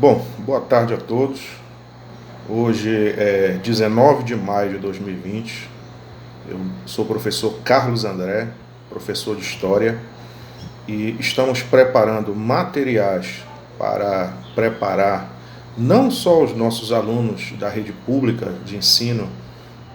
Bom, boa tarde a todos. Hoje é 19 de maio de 2020. Eu sou o professor Carlos André, professor de História, e estamos preparando materiais para preparar não só os nossos alunos da rede pública de ensino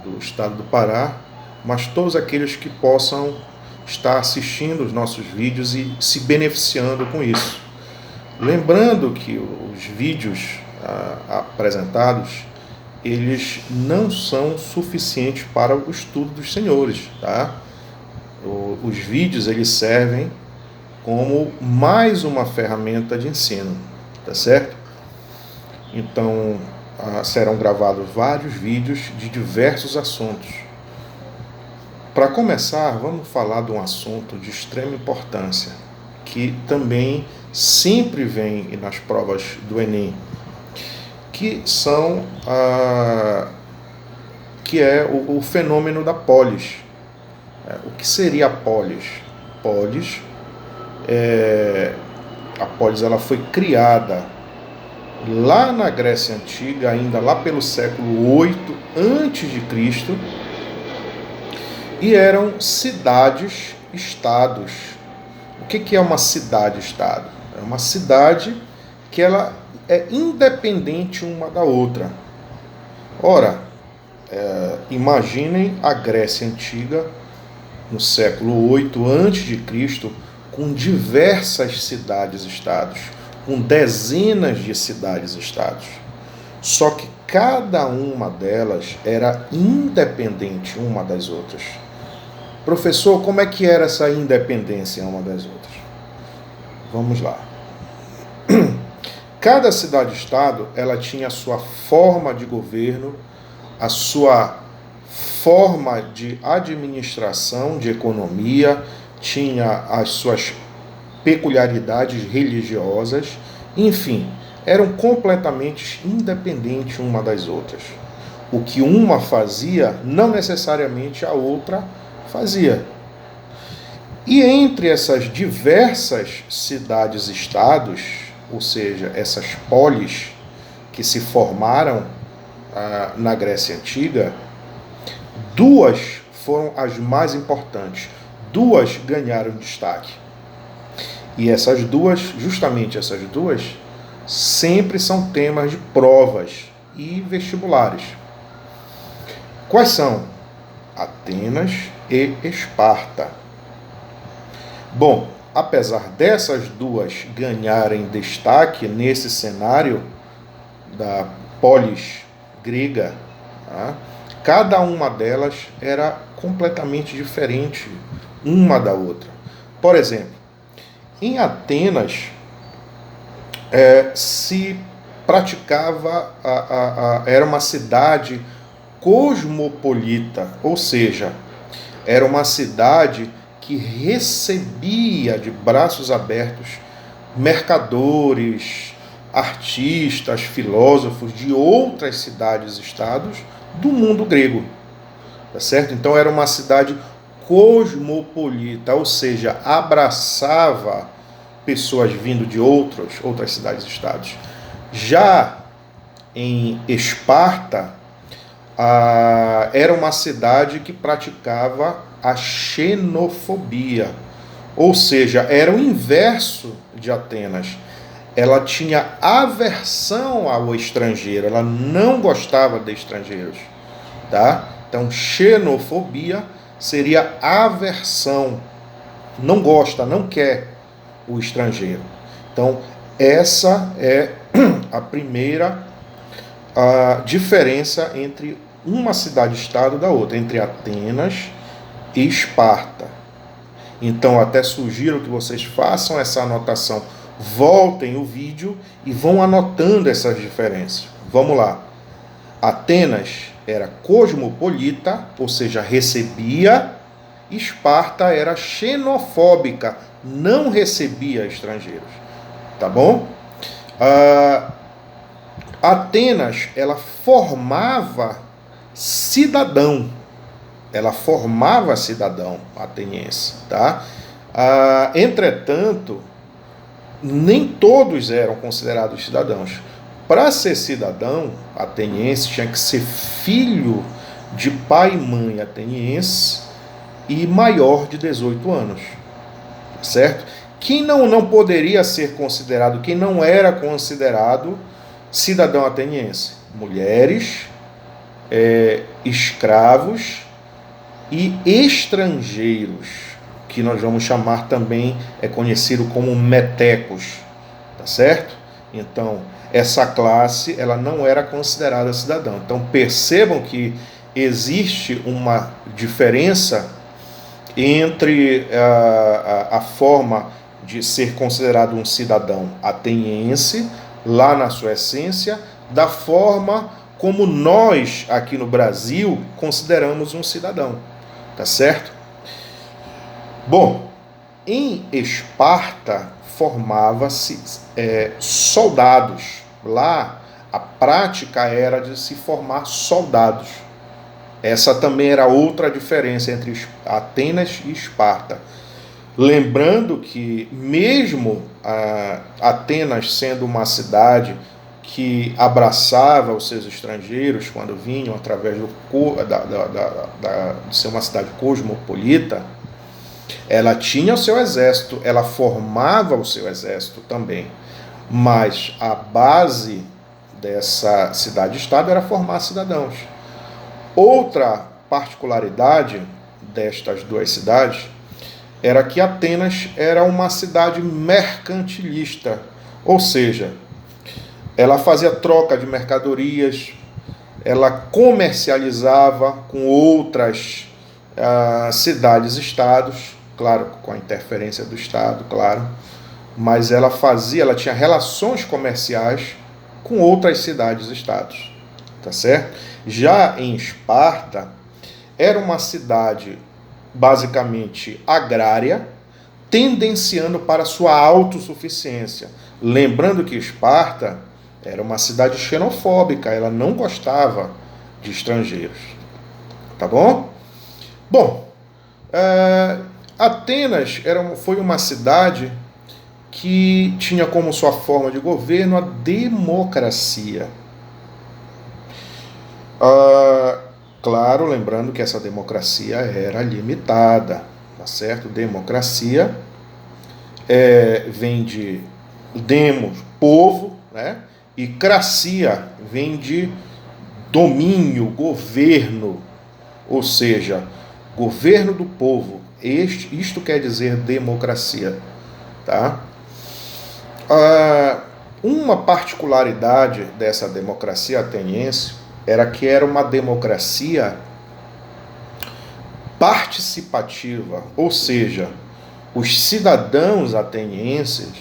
do estado do Pará, mas todos aqueles que possam estar assistindo os nossos vídeos e se beneficiando com isso. Lembrando que os vídeos apresentados, eles não são suficientes para o estudo dos senhores, tá? Os vídeos, eles servem como mais uma ferramenta de ensino, tá certo? Então, serão gravados vários vídeos de diversos assuntos. Para começar, vamos falar de um assunto de extrema importância, que também sempre vem nas provas do Enem, que é o fenômeno da polis. O que seria a polis? A polis ela foi criada lá na Grécia Antiga, ainda lá pelo século 8 antes de Cristo, e eram cidades-estados. O que é uma cidade-estado? É uma cidade que ela é independente uma da outra. Ora, imaginem a Grécia Antiga, no século 8 a.C., com diversas cidades-estados, com dezenas de cidades-estados. Só que cada uma delas era independente uma das outras. Professor, como é que era essa independência uma das outras? Vamos lá. Cada cidade-estado, ela tinha a sua forma de governo, a sua forma de administração, de economia, tinha as suas peculiaridades religiosas, enfim, eram completamente independentes uma das outras. O que uma fazia, não necessariamente a outra fazia. E entre essas diversas cidades-estados, ou seja, essas polis que se formaram na Grécia Antiga, duas foram as mais importantes. Duas ganharam destaque. E justamente essas duas, sempre são temas de provas e vestibulares. Quais são? Atenas e Esparta. Bom, apesar dessas duas ganharem destaque nesse cenário da polis grega, tá? Cada uma delas era completamente diferente uma da outra. Por exemplo, em Atenas se praticava, era uma cidade cosmopolita, ou seja, era uma cidade que recebia de braços abertos mercadores, artistas, filósofos de outras cidades-estados do mundo grego, tá certo? Então era uma cidade cosmopolita, ou seja, abraçava pessoas vindo de outras cidades-estados. Já em Esparta, era uma cidade que praticava a xenofobia, ou seja, era o inverso de Atenas. Ela tinha aversão ao estrangeiro, ela não gostava de estrangeiros, tá? Então, xenofobia seria aversão, não gosta, não quer o estrangeiro. Então, essa é a primeira diferença entre uma cidade-estado da outra, entre Atenas e Esparta. Então, até sugiro que vocês façam essa anotação, voltem o vídeo e vão anotando essas diferenças. Vamos lá. Atenas era cosmopolita, ou seja, recebia. Esparta era xenofóbica, não recebia estrangeiros. Tá bom? Atenas, ela formava cidadão. Ela formava cidadão ateniense, tá? Entretanto, nem todos eram considerados cidadãos. Para ser cidadão ateniense, tinha que ser filho de pai e mãe ateniense e maior de 18 anos, certo? Quem não poderia ser considerado, quem não era considerado cidadão ateniense? Mulheres, escravos e estrangeiros, que nós vamos chamar também, é conhecido como metecos, tá certo? Então, essa classe, ela não era considerada cidadão. Então, percebam que existe uma diferença entre a forma de ser considerado um cidadão ateniense, lá na sua essência, da forma como nós, aqui no Brasil, consideramos um cidadão, tá certo? Bom, em Esparta formava-se soldados. Lá a prática era de se formar soldados. Essa também era outra diferença entre Atenas e Esparta. Lembrando que mesmo Atenas sendo uma cidade que abraçava os seus estrangeiros quando vinham através de ser uma cidade cosmopolita, ela tinha o seu exército, ela formava o seu exército também, mas a base dessa cidade-estado era formar cidadãos. Outra particularidade destas duas cidades era que Atenas era uma cidade mercantilista, ou seja, ela fazia troca de mercadorias, ela comercializava com outras cidades-estados, claro, com a interferência do Estado, claro, mas ela tinha relações comerciais com outras cidades-estados, tá certo? Já em Esparta, era uma cidade basicamente agrária, tendenciando para sua autossuficiência. Lembrando que Esparta era uma cidade xenofóbica, ela não gostava de estrangeiros, tá bom? Bom, Atenas foi uma cidade que tinha como sua forma de governo a democracia. Claro, lembrando que essa democracia era limitada, tá certo? Democracia vem de demos, povo, né? E cracia vem de domínio, governo, ou seja, governo do povo. Isto quer dizer democracia, tá? Uma particularidade dessa democracia ateniense era que era uma democracia participativa, ou seja, os cidadãos atenienses,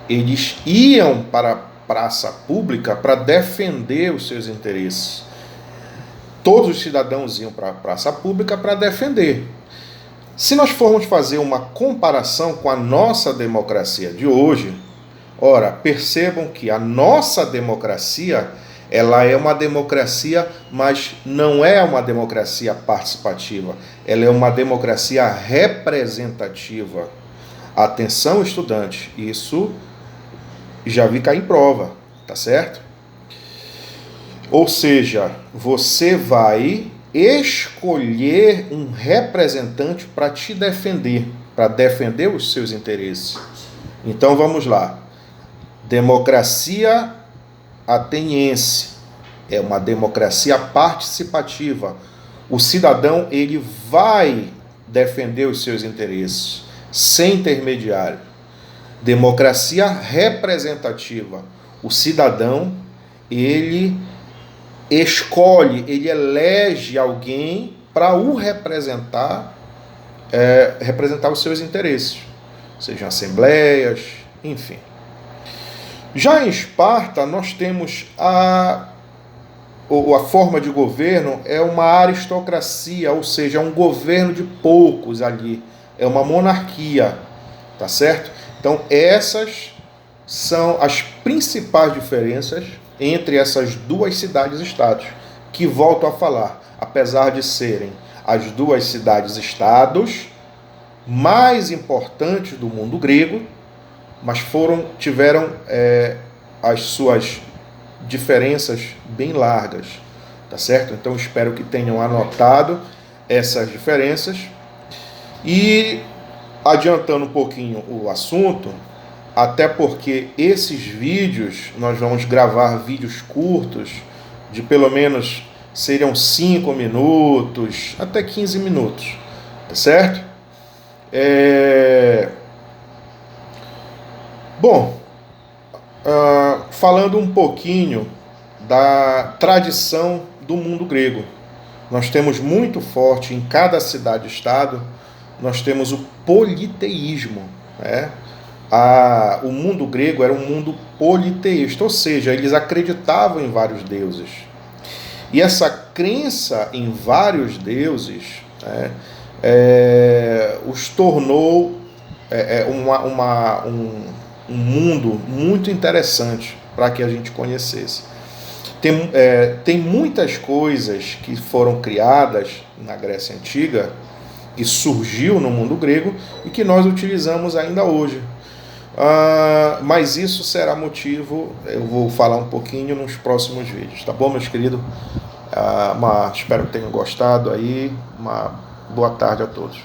eles iam para a praça pública para defender os seus interesses. Todos os cidadãos iam para a praça pública para defender. Se nós formos fazer uma comparação com a nossa democracia de hoje, ora, percebam que a nossa democracia, ela é uma democracia, mas não é uma democracia participativa. Ela é uma democracia representativa. Atenção, estudante, isso já vi cair em prova, tá certo? Ou seja, você vai escolher um representante para te defender, para defender os seus interesses. Então vamos lá. Democracia ateniense é uma democracia participativa. O cidadão, ele vai defender os seus interesses sem intermediário. Democracia representativa. O cidadão, ele escolhe, ele elege alguém para o representar, representar os seus interesses, sejam assembleias, enfim. Já em Esparta, nós temos a forma de governo é uma aristocracia, ou seja, é um governo de poucos ali, é uma monarquia, tá certo? Então, essas são as principais diferenças entre essas duas cidades-estados, que volto a falar, apesar de serem as duas cidades-estados mais importantes do mundo grego, mas tiveram as suas diferenças bem largas, tá certo? Então espero que tenham anotado essas diferenças. E adiantando um pouquinho o assunto, até porque esses vídeos, nós vamos gravar vídeos curtos, de pelo menos seriam 5 minutos, até 15 minutos, tá certo? Bom, falando um pouquinho da tradição do mundo grego. Nós temos muito forte em cada cidade-estado, nós temos o politeísmo, né? O mundo grego era um mundo politeísta, ou seja, eles acreditavam em vários deuses. E essa crença em vários deuses, né, os tornou um mundo muito interessante para que a gente conhecesse. Tem muitas coisas que foram criadas na Grécia Antiga, que surgiu no mundo grego e que nós utilizamos ainda hoje. Mas isso será motivo, eu vou falar um pouquinho nos próximos vídeos, tá bom, meus queridos? Espero que tenham gostado aí, uma boa tarde a todos.